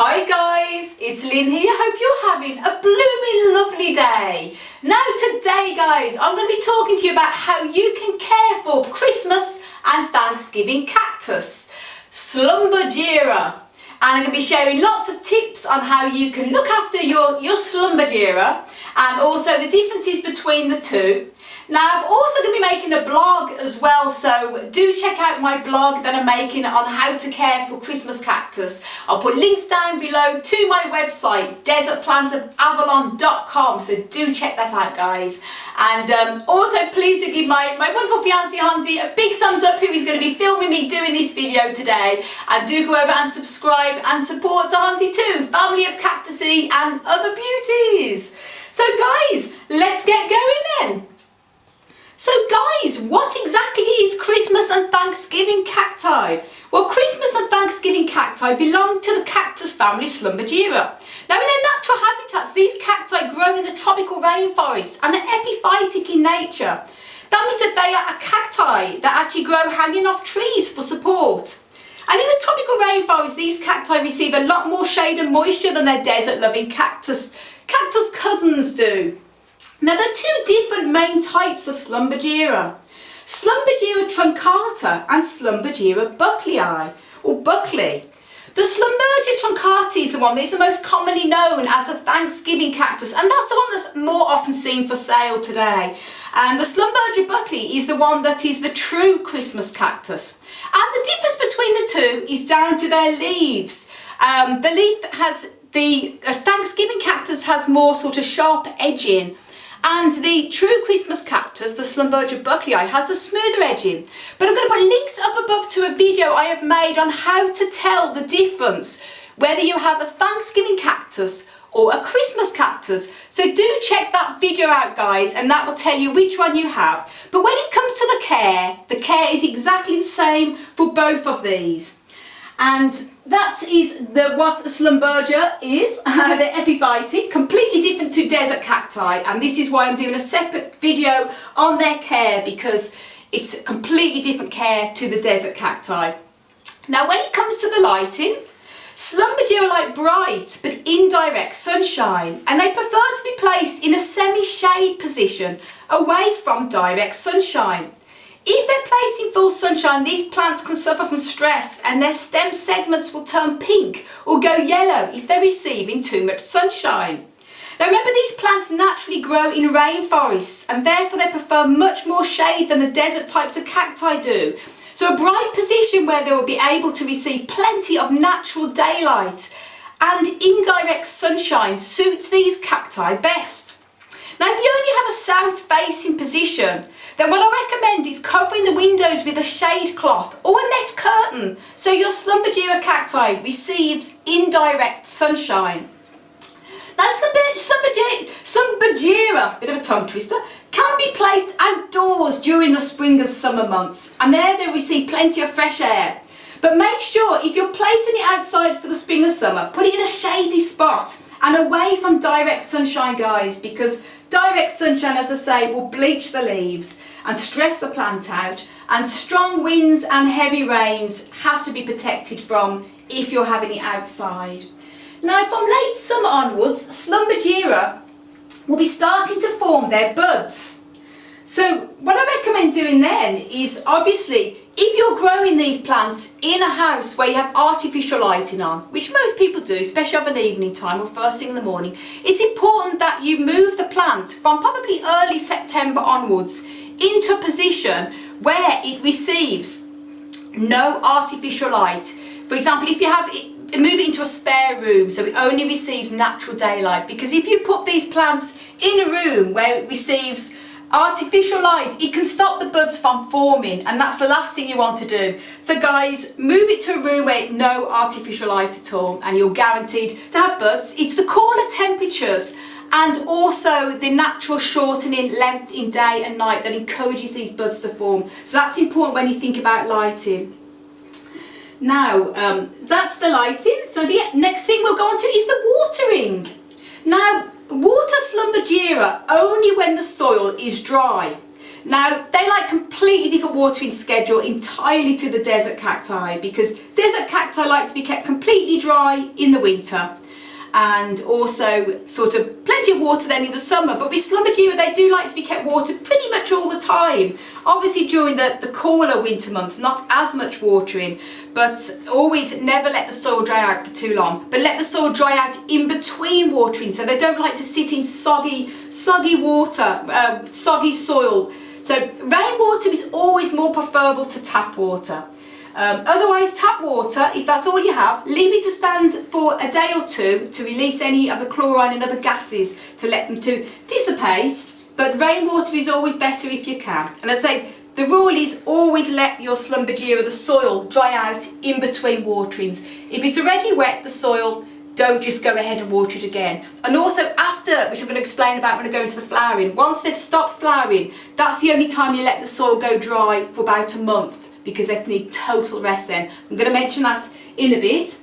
Hi guys, it's Lynn here. Hope you're having a blooming lovely day. Now today guys, I'm going to be talking to you about how you can care for Christmas and Thanksgiving cactus, Schlumbergera. And I'm going to be sharing lots of tips on how you can look after your Schlumbergera and also the differences between the two. Now I'm also going to be making a blog as well, so do check out my blog that I'm making on how to care for Christmas cactus. I'll put links down below to my website, desertplantsavalon.com, so do check that out guys. And also please do give my wonderful fiancé Hansi a big thumbs up, who is going to be filming me doing this video today. And do go over and subscribe and support Hansi too, family of cacti and other beauties. So guys, let's get going then. So guys, what exactly is Christmas and Thanksgiving cacti? Well, Christmas and Thanksgiving cacti belong to the cactus family Schlumbergera. Now in their natural habitats, these cacti grow in the tropical rainforests and are epiphytic in nature. That means that they are a cacti that actually grow hanging off trees for support. And in the tropical rainforest, these cacti receive a lot more shade and moisture than their desert-loving cactus cousins do. Now there are two different main types of Schlumbergera. Schlumbergera truncata and Schlumbergera bucklei, or buckley. The Schlumbergera truncata is the one that is the most commonly known as the Thanksgiving cactus, and that's the one that's more often seen for sale today. And the Schlumbergera buckley is the one that is the true Christmas cactus. And the difference between the two is down to their leaves. The Thanksgiving cactus has more sort of sharp edging, and the true Christmas cactus, the Schlumbergera bucklei, has a smoother edging. But I'm going to put links up above to a video I have made on how to tell the difference, whether you have a Thanksgiving cactus or a Christmas cactus. So do check that video out guys, and that will tell you which one you have. But when it comes to the care is exactly the same for both of these. And that is what Schlumbergera is. They're epiphytic, completely different to desert cacti, and this is why I'm doing a separate video on their care, because it's a completely different care to the desert cacti. Now when it comes to the lighting, Schlumbergera like bright but indirect sunshine, and they prefer to be placed in a semi-shade position away from direct sunshine. If they're placed in full sunshine, these plants can suffer from stress and their stem segments will turn pink or go yellow if they're receiving too much sunshine. Now remember, these plants naturally grow in rainforests, and therefore they prefer much more shade than the desert types of cacti do. So a bright position where they will be able to receive plenty of natural daylight and indirect sunshine suits these cacti best. Now if you only have a south facing position, then what I recommend is covering the windows with a shade cloth or a net curtain so your Schlumbergera cacti receives indirect sunshine. Now Schlumbergera, bit of a tongue twister, can be placed outdoors during the spring and summer months, and there they receive plenty of fresh air. But make sure if you're placing it outside for the spring and summer, put it in a shady spot and away from direct sunshine guys, because direct sunshine, as I say, will bleach the leaves and stress the plant out, and strong winds and heavy rains has to be protected from if you're having it outside. Now from late summer onwards, Schlumbergera will be starting to form their buds. So what I recommend doing then is, obviously, if you're growing these plants in a house where you have artificial lighting on, which most people do, especially of an evening time or first thing in the morning, it's important that you move the plant from probably early September onwards into a position where it receives no artificial light. For example, if you have it, move it into a spare room so it only receives natural daylight, because if you put these plants in a room where it receives artificial light, it can stop the buds from forming, and that's the last thing you want to do. So guys, move it to a room where no artificial light at all, and you're guaranteed to have buds. It's the cooler temperatures and also the natural shortening length in day and night that encourages these buds to form. So that's important when you think about lighting. Now that's the lighting. So the next thing we'll go on to is the watering. Now water Schlumbergera only when the soil is dry. Now, they like completely different watering schedule entirely to the desert cacti, because desert cacti like to be kept completely dry in the winter and also sort of plenty of water then in the summer. But with Schlumbergera, they do like to be kept watered pretty much all the time. Obviously during the cooler winter months, not as much watering, but always never let the soil dry out for too long. But let the soil dry out in between watering, so they don't like to sit in soggy water, soggy soil. So rainwater is always more preferable to tap water. Otherwise, tap water, if that's all you have, leave it to stand for a day or two to release any of the chlorine and other gases to let them to dissipate. But rainwater is always better if you can. And I say, the rule is always let your Schlumbergera, the soil, dry out in between waterings. If it's already wet, the soil, don't just go ahead and water it again. And also after, which I'm going to explain about when I go into the flowering, once they've stopped flowering, that's the only time you let the soil go dry for about a month, because they need total rest then. I'm going to mention that in a bit.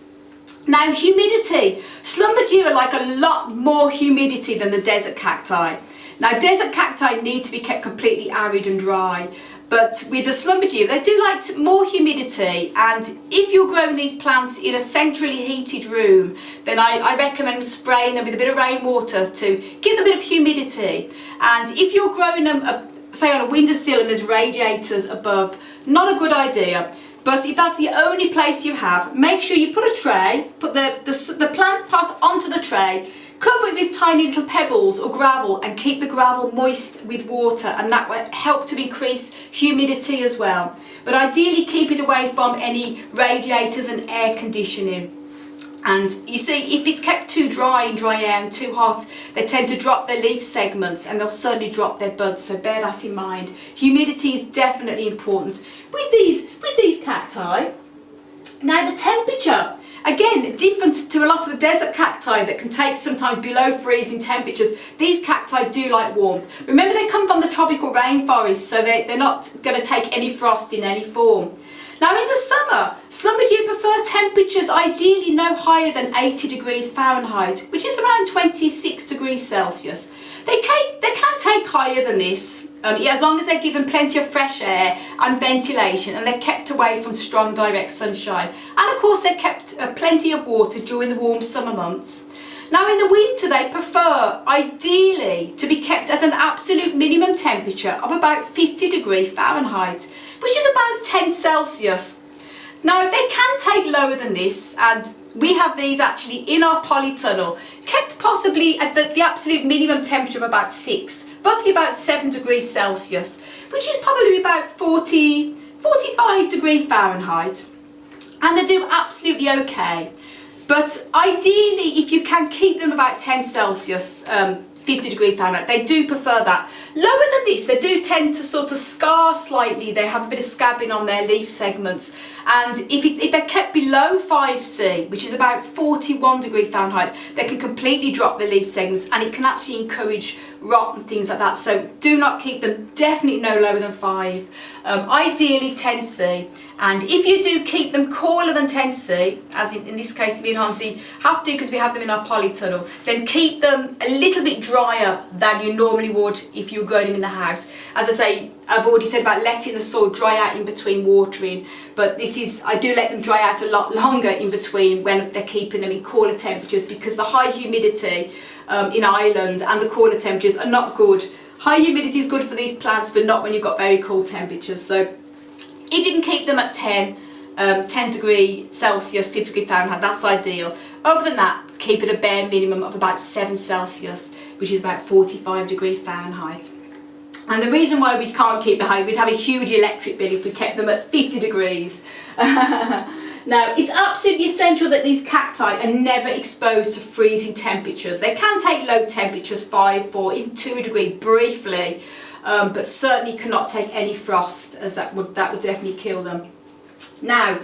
Now, humidity. Schlumbergera like a lot more humidity than the desert cacti. Now, desert cacti need to be kept completely arid and dry, but with the Schlumbergera, they do like more humidity. And if you're growing these plants in a centrally heated room, then I recommend spraying them with a bit of rainwater to give them a bit of humidity. And if you're growing them, say on a windowsill and there's radiators above, not a good idea. But if that's the only place you have, make sure you put a tray, put the plant pot onto the tray, cover it with tiny little pebbles or gravel, and keep the gravel moist with water, and that will help to increase humidity as well. But ideally keep it away from any radiators and air conditioning. And you see, if it's kept too dry in dry air and too hot, they tend to drop their leaf segments and they'll certainly drop their buds, so bear that in mind. Humidity is definitely important with these cacti. Now, the temperature, again, different to a lot of the desert cacti that can take sometimes below freezing temperatures. These cacti do like warmth. Remember, they come from the tropical rainforest, so they're not going to take any frost in any form. Now, in the summer, Schlumbergera prefer temperatures ideally no higher than 80 degrees Fahrenheit, which is around 26 degrees Celsius. They can take higher than this, as long as they're given plenty of fresh air and ventilation, and they're kept away from strong direct sunshine. And of course, they're kept plenty of water during the warm summer months. Now, in the winter, they prefer ideally to be kept at an absolute minimum temperature of about 50 degrees Fahrenheit, which is about 10 Celsius. Now, they can take lower than this, and we have these actually in our polytunnel, kept possibly at the absolute minimum temperature of about 6, roughly about 7 degrees Celsius, which is probably about 45 degrees Fahrenheit. And they do absolutely okay. But ideally, if you can keep them about 10 Celsius, 50 degrees Fahrenheit, they do prefer that. Lower than this, they do tend to sort of scar slightly. They have a bit of scabbing on their leaf segments. And if they're kept below 5C, which is about 41 degrees Fahrenheit, they can completely drop their leaf segments, and it can actually encourage rot and things like that. So do not keep them, definitely no lower than 5. Ideally 10C. And if you do keep them cooler than 10C, as in this case me and Hansi have to because we have them in our polytunnel, then keep them a little bit drier than you normally would if you were growing them in the house. As I say, I've already said about letting the soil dry out in between watering, but I do let them dry out a lot longer in between when they're keeping them in cooler temperatures, because the high humidity in Ireland and the cooler temperatures are not good. High humidity is good for these plants, but not when you've got very cool temperatures. So if you can keep them at 10 degrees Celsius, 50 degrees Fahrenheit, that's ideal. Other than that, keep it a bare minimum of about 7 Celsius, which is about 45 degrees Fahrenheit. And the reason why we can't keep the high, we'd have a huge electric bill if we kept them at 50 degrees. Now, it's absolutely essential that these cacti are never exposed to freezing temperatures. They can take low temperatures, 5, 4, even 2 degrees briefly, but certainly cannot take any frost, as that would definitely kill them. Now,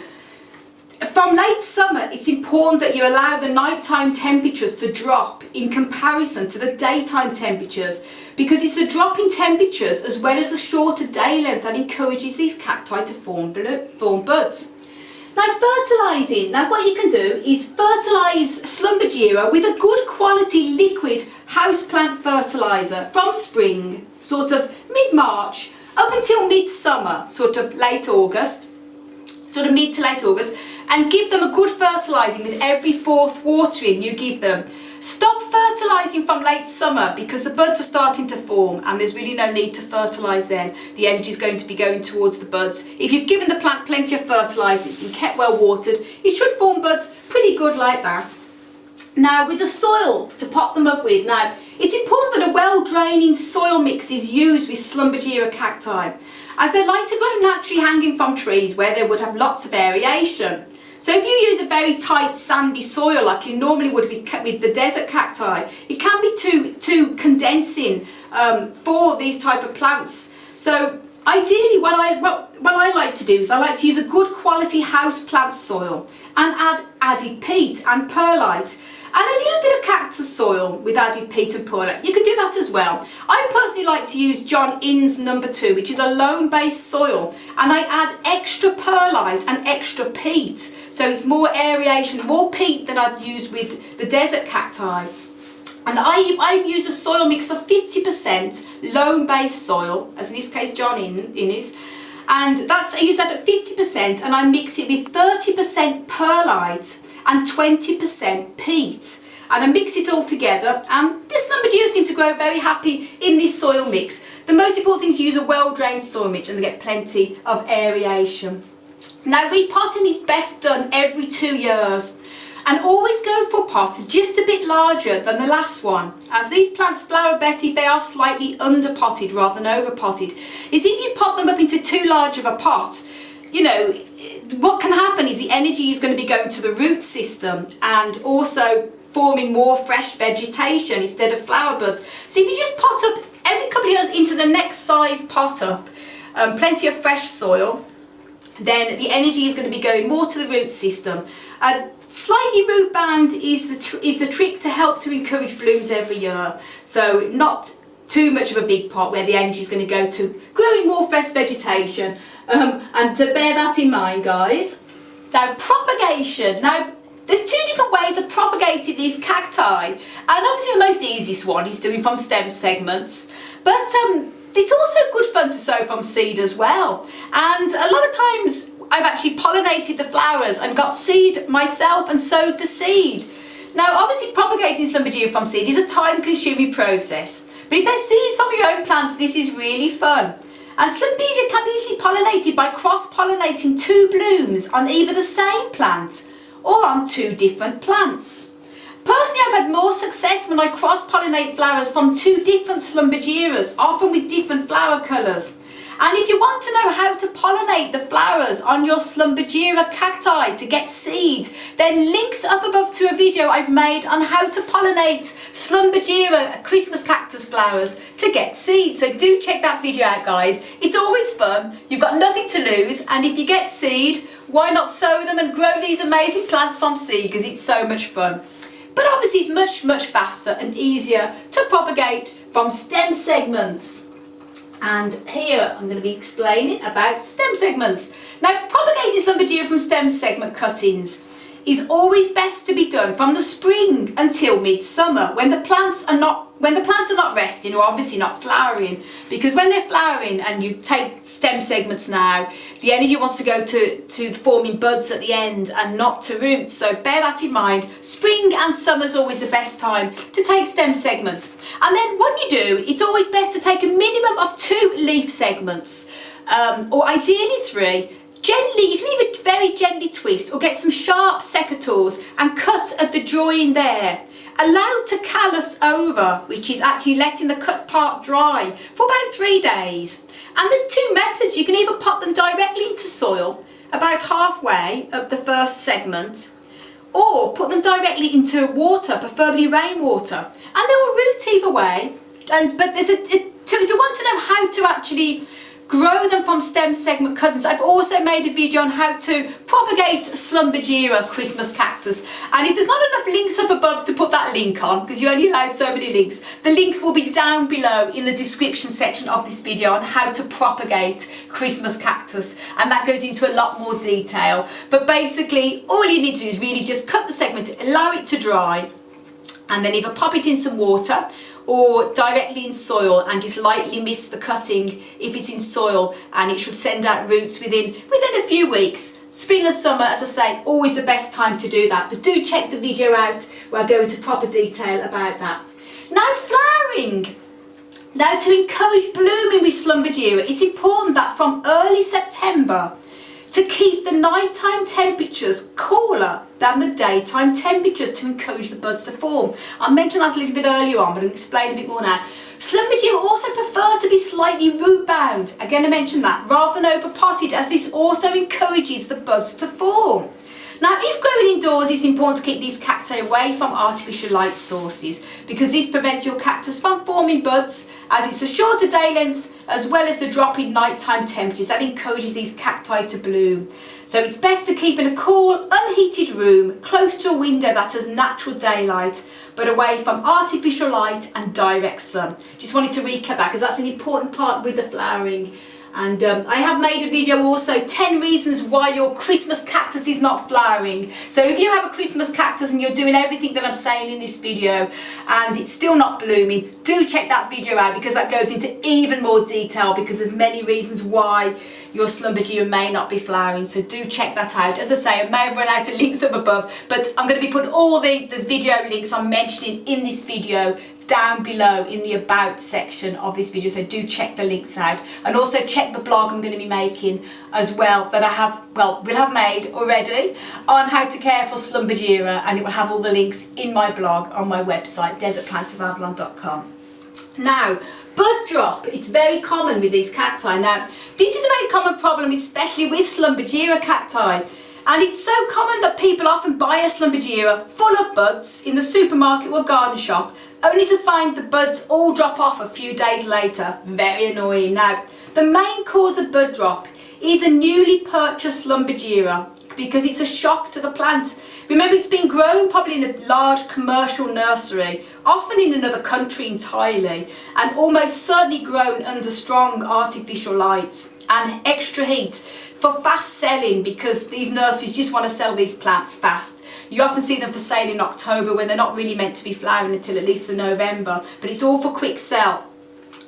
from late summer, it's important that you allow the nighttime temperatures to drop in comparison to the daytime temperatures, because it's the drop in temperatures as well as the shorter day length that encourages these cacti to form buds. Now, fertilizing. Now, what you can do is fertilize Schlumbergera with a good quality liquid houseplant fertilizer from spring, sort of mid-March, up until midsummer, sort of late August, sort of mid to late August, and give them a good fertilising with every 4th watering you give them. Stop fertilising from late summer because the buds are starting to form and there's really no need to fertilise then. The energy is going to be going towards the buds. If you've given the plant plenty of fertiliser, it's been kept well watered, it should form buds pretty good like that. Now with the soil to pot them up with, now it's important that a well draining soil mix is used with Schlumbergera cacti, as they like to grow naturally hanging from trees where they would have lots of aeration. So if you use a very tight sandy soil like you normally would with the desert cacti, it can be too condensing for these type of plants. So ideally what I like to do is I like to use a good quality house plant soil and add added peat and perlite. And a little bit of cactus soil with added peat and perlite. You can do that as well. I personally like to use John Innes No. 2, which is a loam-based soil, and I add extra perlite and extra peat. So it's more aeration, more peat than I'd use with the desert cacti. And I use a soil mix of 50% loam-based soil, as in this case John Innes, and I use that at 50%, and I mix it with 30% perlite and 20% peat, and I mix it all together, and this Schlumbergera seem to grow very happy in this soil mix. The most important thing is to use a well-drained soil mix and get plenty of aeration. Now repotting is best done every 2 years, and always go for a pot just a bit larger than the last one, as these plants flower better if they are slightly under-potted rather than over-potted. Is if you pot them up into too large of a pot, you know, what can happen is the energy is going to be going to the root system and also forming more fresh vegetation instead of flower buds. So if you just pot up every couple of years into the next size pot up, plenty of fresh soil, then the energy is going to be going more to the root system. Slightly root bound is the trick to help to encourage blooms every year. So not too much of a big pot where the energy is going to go to growing more fresh vegetation. And to bear that in mind, guys. Now propagation. Now there's 2 different ways of propagating these cacti, and obviously the most easiest one is doing from stem segments, but it's also good fun to sow from seed as well. And a lot of times I've actually pollinated the flowers and got seed myself and sowed the seed. Now obviously propagating Schlumbergera from seed is a time-consuming process, but if there's seeds from your own plants, this is really fun. And Schlumbergera can be easily pollinated by cross-pollinating 2 blooms on either the same plant or on 2 different plants. Personally, I've had more success when I cross-pollinate flowers from 2 different Schlumbergeras, often with different flower colours. And if you want to know how to pollinate the flowers on your Schlumbergera cacti to get seed, then links up above to a video I've made on how to pollinate Schlumbergera Christmas cactus flowers to get seed. So do check that video out, guys. It's always fun, you've got nothing to lose, and if you get seed, why not sow them and grow these amazing plants from seed, because it's so much fun. But obviously it's much faster and easier to propagate from stem segments. And here I'm going to be explaining about stem segments. Now propagating Schlumbergera from stem segment cuttings is always best to be done from the spring until midsummer, when the plants are not resting or obviously not flowering, because when they're flowering and you take stem segments now, the energy wants to go to forming buds at the end and not to roots. So bear that in mind. Spring and summer is always the best time to take stem segments. And then what you do, it's always best to take a minimum of 2 leaf segments, or ideally 3. Gently, you can either very gently twist or get some sharp secateurs and cut at the join there. Allow to callus over, which is actually letting the cut part dry for about 3 days. And there's 2 methods. You can either pot them directly into soil about halfway up the first segment, or put them directly into water, preferably rainwater, and they will root either way. But there's if you want to know how to actually grow them from stem segment cuttings, I've also made a video on how to propagate Schlumbergera Christmas cactus, and if there's not enough links up above to put that link on, because you only allow so many links, the link will be down below in the description section of this video on how to propagate Christmas cactus, and that goes into a lot more detail. But basically all you need to do is really just cut the segment, allow it to dry, and then either pop it in some water or directly in soil and just lightly mist the cutting if it's in soil, and it should send out roots within a few weeks. Spring and summer, as I say, always the best time to do that, but do check the video out where I go into proper detail about that. Now flowering. Now to encourage blooming with Schlumbergera, it's important that from early September to keep the nighttime temperatures cooler than the daytime temperatures to encourage the buds to form. I mentioned that a little bit earlier on, but I'll explain a bit more now. Schlumbergera also prefer to be slightly root bound, again I mentioned that, rather than over potted, as this also encourages the buds to form. Now if growing indoors, it's important to keep these cacti away from artificial light sources, because this prevents your cactus from forming buds, as it's a shorter day length as well as the drop in nighttime temperatures that encourages these cacti to bloom. So it's best to keep in a cool, unheated room close to a window that has natural daylight, but away from artificial light and direct sun. Just wanted to recap that because that's an important part with the flowering. And I have made a video also, 10 reasons why your Christmas cactus is not flowering. So if you have a Christmas cactus and you're doing everything that I'm saying in this video and it's still not blooming, do check that video out, because that goes into even more detail, because there's many reasons why your Schlumbergera may not be flowering. So do check that out. As I say, I may have run out of links up above, but I'm going to be putting all the video links I'm mentioning in this video down below in the about section of this video, so do check the links out, and also check the blog I'm going to be making as well, that will have made already, on how to care for Schlumbergera, and it will have all the links in my blog on my website desertplantsofavalon.com. Now, bud drop, it's very common with these cacti. Now this is a very common problem, especially with Schlumbergera cacti. And it's so common that people often buy a Schlumbergera full of buds in the supermarket or garden shop, only to find the buds all drop off a few days later. Very annoying. Now, the main cause of bud drop is a newly purchased Schlumbergera, because it's a shock to the plant. Remember, it's been grown probably in a large commercial nursery, often in another country entirely, and almost certainly grown under strong artificial lights and extra heat for fast selling, because these nurseries just want to sell these plants fast. You often see them for sale in October when they're not really meant to be flowering until at least the November, but it's all for quick sell.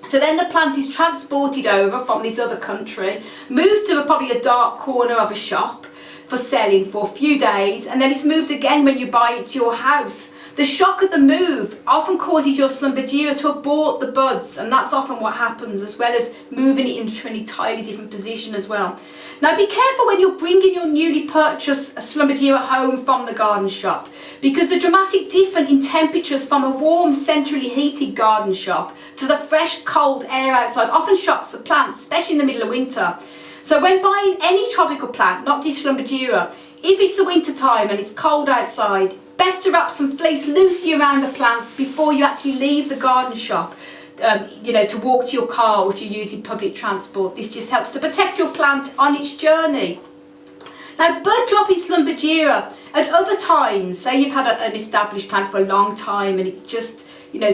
So then the plant is transported over from this other country, moved to probably a dark corner of a shop for selling for a few days, and then it's moved again when you buy it to your house. The shock of the move often causes your Schlumbergera to abort the buds, and that's often what happens, as well as moving it into an entirely different position as well. Now be careful when you're bringing your newly purchased Schlumbergera home from the garden shop, because the dramatic difference in temperatures from a warm, centrally heated garden shop to the fresh, cold air outside often shocks the plants, especially in the middle of winter. So when buying any tropical plant, not just Schlumbergera, if it's the winter time and it's cold outside, best to wrap some fleece loosely around the plants before you actually leave the garden shop, to walk to your car, or if you're using public transport. This just helps to protect your plant on its journey. Now, bud drop in Schlumbergera at other times, say you've had an established plant for a long time and it's just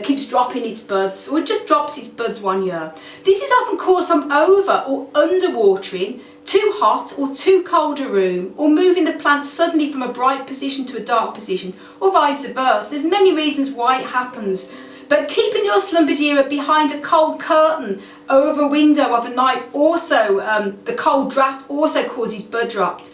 keeps dropping its buds, or it just drops its buds one year. This is often caused from over or underwatering, too hot or too cold a room, or moving the plant suddenly from a bright position to a dark position, or vice versa. There's many reasons why it happens, but keeping your Schlumbergera behind a cold curtain over a window of a night also, the cold draft also causes bud drop.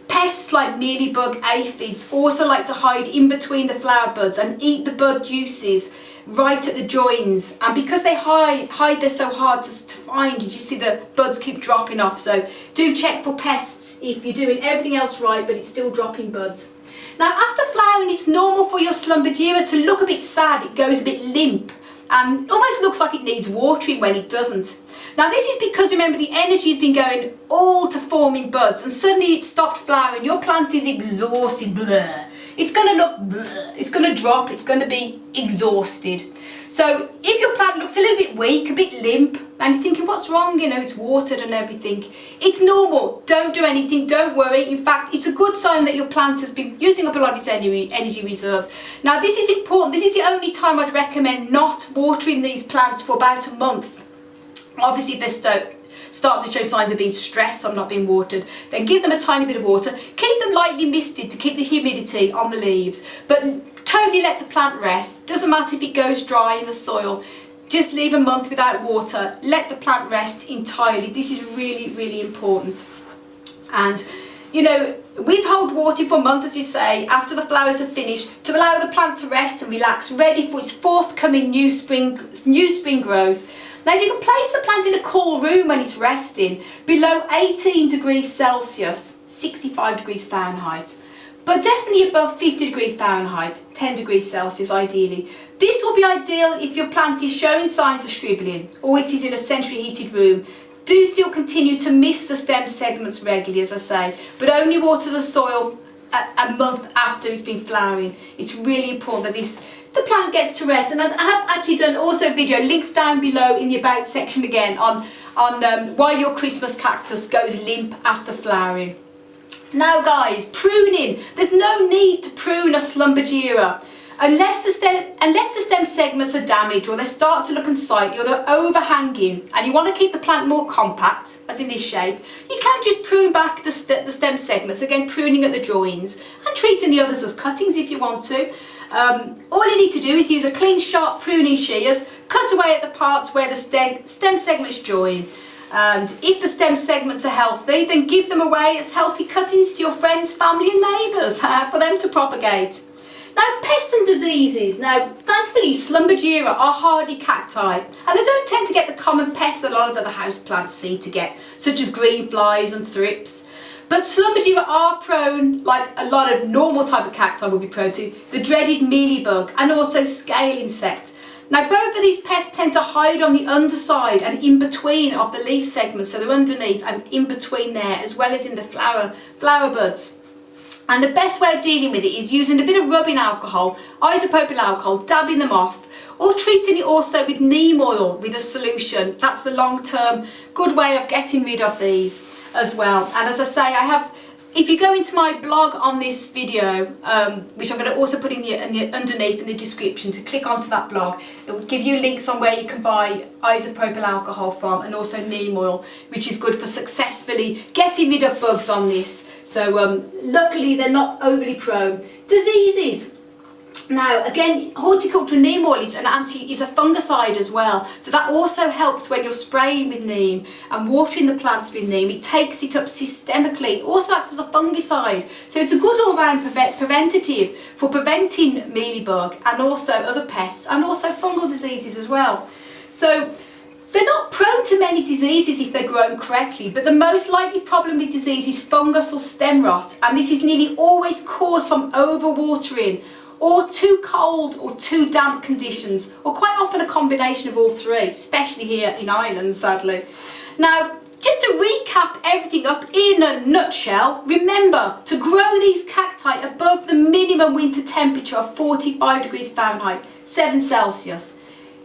Pests like mealybug, aphids also like to hide in between the flower buds and eat the bud juices right at the joins, and because they hide, they're so hard to find, you just see the buds keep dropping off. So do check for pests if you're doing everything else right but it's still dropping buds. Now after flowering, it's normal for your Schlumbergera to look a bit sad. It goes a bit limp and almost looks like it needs watering when it doesn't. Now this is because, remember, the energy has been going all to forming buds, and suddenly it stopped flowering. Your plant is exhausted. Blah. It's going to look blah. It's going to drop. It's going to be exhausted. So if your plant looks a little bit weak, a bit limp, and you're thinking, what's wrong? It's watered and everything. It's normal. Don't do anything. Don't worry. In fact, it's a good sign that your plant has been using up a lot of its energy reserves. Now this is important. This is the only time I'd recommend not watering these plants for about a month. Obviously, if they start to show signs of being stressed or not being watered, then give them a tiny bit of water. Keep them lightly misted to keep the humidity on the leaves, but totally let the plant rest. Doesn't matter if it goes dry in the soil. Just leave a month without water. Let the plant rest entirely. This is really, really important. And, you know, withhold watering for a month, as you say, after the flowers are finished, to allow the plant to rest and relax, ready for its forthcoming new spring growth. Now, if you can place the plant in a cool room when it's resting, below 18 degrees Celsius, 65 degrees Fahrenheit, but definitely above 50 degrees Fahrenheit, 10 degrees Celsius ideally. This will be ideal if your plant is showing signs of shriveling or it is in a centrally heated room. Do still continue to mist the stem segments regularly, as I say, but only water the soil a month after it's been flowering. It's really important that the plant gets to rest. And I have actually done also a video, links down below in the About section again, on why your Christmas cactus goes limp after flowering. Now guys, pruning. There's no need to prune a Schlumbergera unless the stem segments are damaged or they start to look unsightly or they're overhanging and you want to keep the plant more compact, as in this shape. You can just prune back the stem segments, again pruning at the joins and treating the others as cuttings if you want to. All you need to do is use a clean sharp pruning shears, cut away at the parts where the stem segments join. And if the stem segments are healthy, then give them away as healthy cuttings to your friends, family and neighbours for them to propagate. Now, pests and diseases. Now, thankfully, Schlumbergera are hardy cacti and they don't tend to get the common pests that a lot of other houseplants seem to get, such as green flies and thrips. But Schlumbergera are prone, like a lot of normal type of cacti will be prone to, the dreaded mealybug and also scale insect. Now, both of these pests tend to hide on the underside and in between of the leaf segments, so they're underneath and in between there, as well as in the flower buds. And the best way of dealing with it is using a bit of rubbing alcohol, isopropyl alcohol, dabbing them off, or treating it also with neem oil with a solution. That's the long-term good way of getting rid of these as well. And as I say, if you go into my blog on this video, which I'm going to also put in the underneath in the description, to click onto that blog, it will give you links on where you can buy isopropyl alcohol from and also neem oil, which is good for successfully getting rid of bugs on this. So luckily they're not overly prone. Diseases. Now again, horticultural neem oil is a fungicide as well, so that also helps when you're spraying with neem and watering the plants with neem. It takes it up systemically. It also acts as a fungicide, so it's a good all-round preventative for preventing mealybug and also other pests and also fungal diseases as well. So they're not prone to many diseases if they're grown correctly, but the most likely problem with disease is fungus or stem rot, and this is nearly always caused from overwatering or too cold or too damp conditions, or quite often a combination of all three, especially here in Ireland, sadly. Now, just to recap everything up in a nutshell, remember to grow these cacti above the minimum winter temperature of 45 degrees Fahrenheit, 7 Celsius.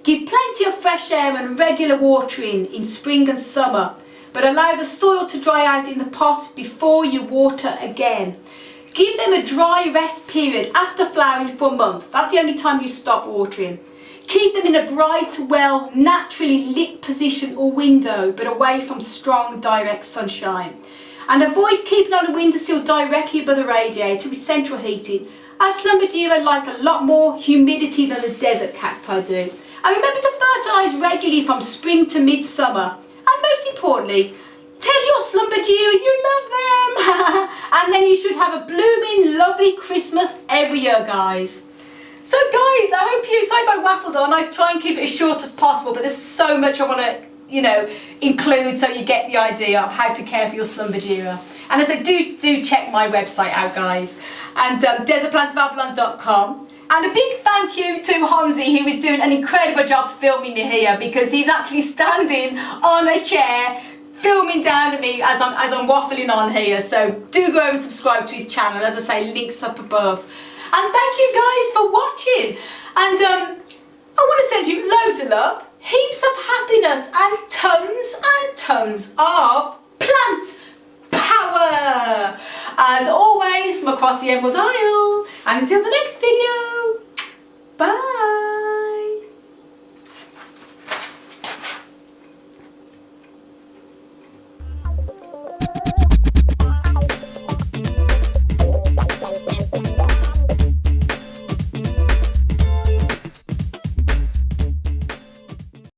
Give plenty of fresh air and regular watering in spring and summer, but allow the soil to dry out in the pot before you water again. Give them a dry rest period after flowering for a month. That's the only time you stop watering. Keep them in a bright, well, naturally lit position or window, but away from strong direct sunshine. And avoid keeping on a windowsill directly above the radiator with central heating, as Schlumbergera like a lot more humidity than the desert cacti do. And remember to fertilise regularly from spring to midsummer. And most importantly, tell your Schlumbergera you love them. And then you should have a blooming lovely Christmas every year, guys. So guys, I hope you, sorry if I waffled on, I try and keep it as short as possible, but there's so much I want to, include so you get the idea of how to care for your Schlumbergera. And as I do check my website out, guys, and desertplantsofAvalon.com. And a big thank you to Honzi, who is doing an incredible job filming me here, because he's actually standing on a chair filming down at me as I'm waffling on here. So do go over and subscribe to his channel. As I say, links up above. And thank you guys for watching. And I want to send you loads of love, heaps of happiness, and tons of plant power. As always, from across the Emerald Isle. And until the next video, bye.